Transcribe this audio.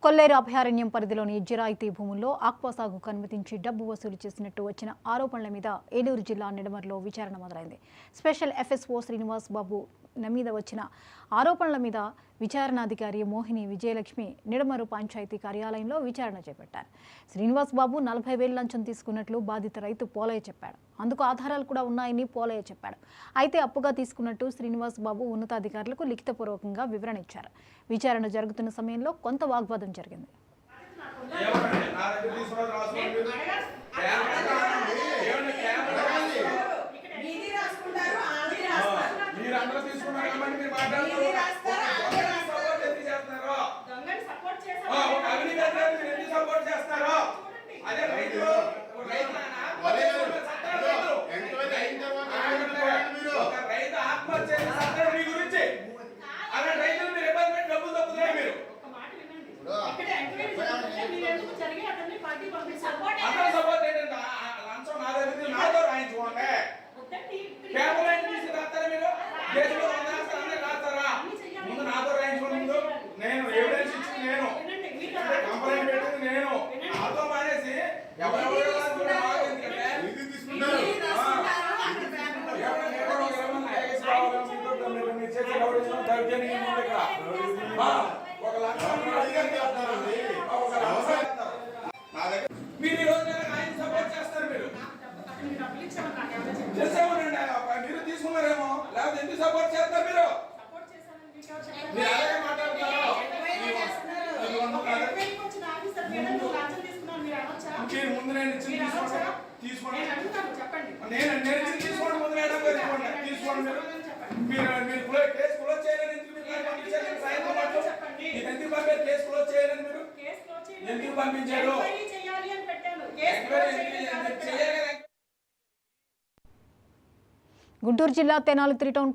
కొల్లేరు అభయారణ్యం పరిధిలోని జిరాయితీ భూముల్లో ఆక్వా సాగుకు అనుమతించి డబ్బు వసూలు చేసినట్టు వచ్చిన ఆరోపణల మీద ఏలూరు జిల్లా నిడమర్లో విచారణ మొదలైంది. స్పెషల్ ఎఫ్ఎస్ఓ శ్రీనివాస్ బాబు మీద వచ్చిన ఆరోపణల మీద విచారణాధికారి మోహిని విజయలక్ష్మి నిడమరు పంచాయతీ కార్యాలయంలో విచారణ చేపట్టారు. శ్రీనివాస్ బాబు 40,000 లంచం తీసుకున్నట్లు బాధిత రైతు పోలయ్య చెప్పాడు. అందుకు ఆధారాలు కూడా ఉన్నాయని పోలయ్య చెప్పాడు. అయితే అప్పుగా తీసుకున్నట్టు శ్రీనివాస్ బాబు ఉన్నతాధికారులకు లిఖితపూర్వకంగా వివరణ ఇచ్చారు. విచారణ జరుగుతున్న సమయంలో కొంత వాగ్వాదం జరిగింది. మీరు తీసుకున్నారేమో లేకపోతే ఎందుకు సపోర్ట్ చేస్తారు? మీరు అలాగే మాట్లాడతారు. ముందు నేను ఇచ్చింది తీసుకోండి. నేను ఇచ్చింది తీసుకోండి. ముందు తీసుకోండి. మీరు కేసు క్లోజ్ చేయాలని ఎందుకు పంపారు? కేసు క్లోజ్ చేయాలని మీరు ఎందుకు పంపించారు? గుంటూరు జిల్లా తెనాలి 3 టౌన్